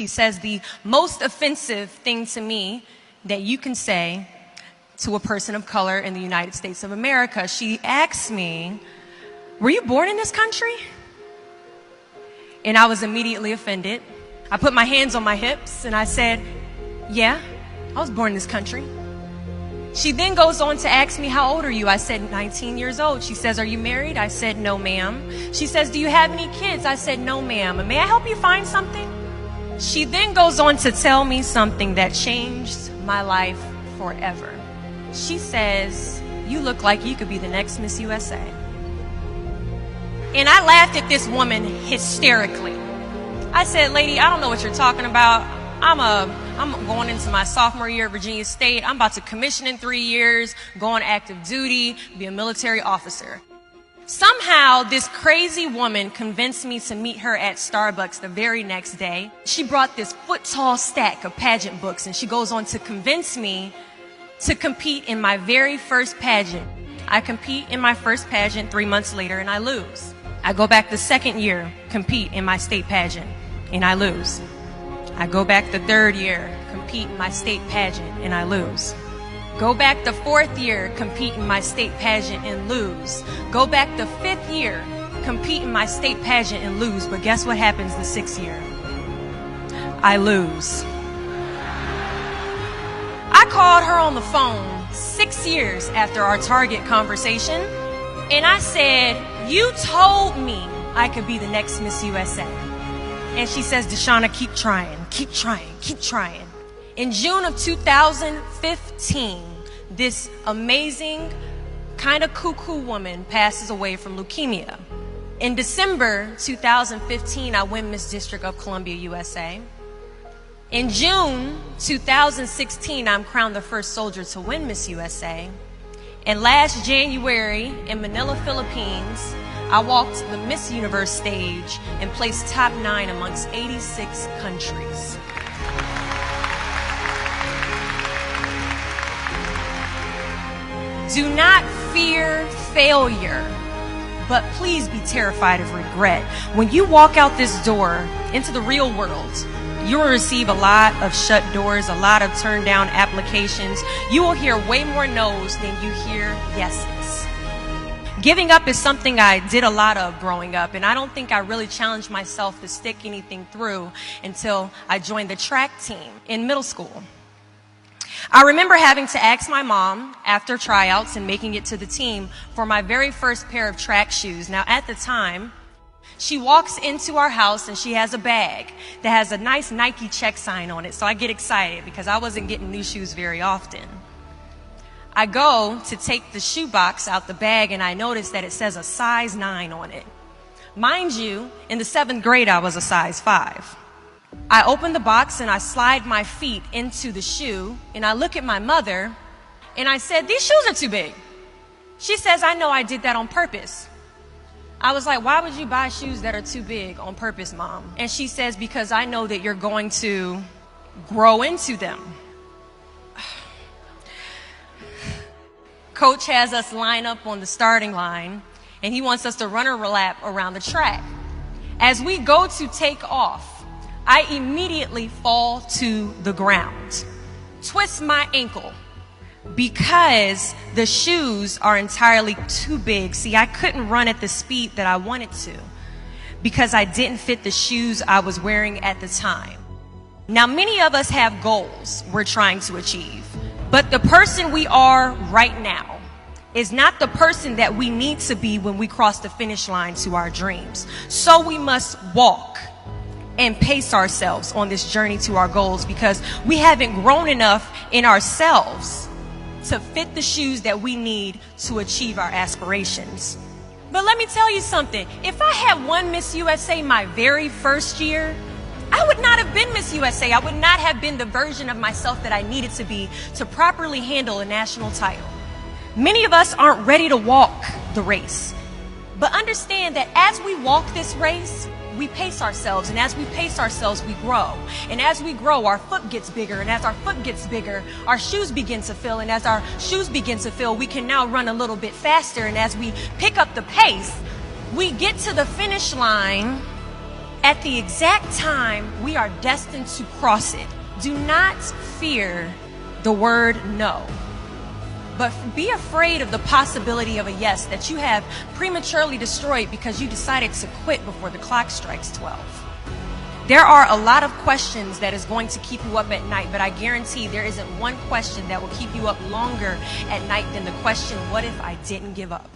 She says the most offensive thing to me that you can say to a person of color in the United States of America. She asks me, "Were you born in this country?" And I was immediately offended. I put my hands on my hips and I said, "Yeah, I was born in this country." She then goes on to ask me, "How old are you?" I said, 19 years old. She says, "Are you married?" I said, "No, ma'am." She says, "Do you have any kids?" I said, "No, ma'am." "May I help you find something?" She then goes on to tell me something that changed my life forever. She says, "You look like you could be the next Miss USA." And I laughed at this woman hysterically. I said, "Lady, I don't know what you're talking about. I'm going into my sophomore year at Virginia State. I'm about to commission in 3 years, go on active duty, be a military officer." Somehow, this crazy woman convinced me to meet her at Starbucks the very next day. She brought this foot-tall stack of pageant books, and she goes on to convince me to compete in my very first pageant. I compete in my first pageant 3 months later, and I lose. I go back the second year, compete in my state pageant, and I lose. I go back the third year, compete in my state pageant, and I lose. Go back the fourth year, compete in my state pageant, and lose. Go back the fifth year, compete in my state pageant, and lose. But guess what happens the sixth year? I lose. I called her on the phone 6 years after our Target conversation, and I said, "You told me I could be the next Miss USA." And she says, "Deshauna, keep trying, keep trying, keep trying." In June of 2015, this amazing, kind of cuckoo woman passes away from leukemia. In December 2015, I win Miss District of Columbia, USA. In June 2016, I'm crowned the first soldier to win Miss USA. And last January in Manila, Philippines, I walked the Miss Universe stage and placed top 9 amongst 86 countries. Do not fear failure, but please be terrified of regret. When you walk out this door into the real world, you will receive a lot of shut doors, a lot of turned down applications. You will hear way more no's than you hear yeses. Giving up is something I did a lot of growing up, and I don't think I really challenged myself to stick anything through until I joined the track team in middle school. I remember having to ask my mom after tryouts and making it to the team for my very first pair of track shoes. Now, at the time, she walks into our house and she has a bag that has a nice Nike check sign on it. So I get excited because I wasn't getting new shoes very often. I go to take the shoe box out the bag and I notice that it says a size 9 on it. Mind you, in the 7th grade, I was a size 5. I open the box and I slide my feet into the shoe and I look at my mother and I said, "These shoes are too big." She says, "I know, I did that on purpose." I was like, "Why would you buy shoes that are too big on purpose, Mom?" And she says, "Because I know that you're going to grow into them." Coach has us line up on the starting line and he wants us to run a lap around the track. As we go to take off, I immediately fall to the ground, twist my ankle because the shoes are entirely too big. See, I couldn't run at the speed that I wanted to because I didn't fit the shoes I was wearing at the time. Now, many of us have goals we're trying to achieve, but the person we are right now is not the person that we need to be when we cross the finish line to our dreams. So we must walk and pace ourselves on this journey to our goals because we haven't grown enough in ourselves to fit the shoes that we need to achieve our aspirations. But let me tell you something. If I had won Miss USA my very first year, I would not have been Miss USA. I would not have been the version of myself that I needed to be to properly handle a national title. Many of us aren't ready to walk the race. But understand that as we walk this race, we pace ourselves, and as we pace ourselves, we grow. And as we grow, our foot gets bigger, and as our foot gets bigger, our shoes begin to fill, and as our shoes begin to fill, we can now run a little bit faster, and as we pick up the pace, we get to the finish line, at the exact time we are destined to cross it. Do not fear the word no, but be afraid of the possibility of a yes that you have prematurely destroyed because you decided to quit before the clock strikes 12. There are a lot of questions that is going to keep you up at night, but I guarantee there isn't one question that will keep you up longer at night than the question, what if I didn't give up?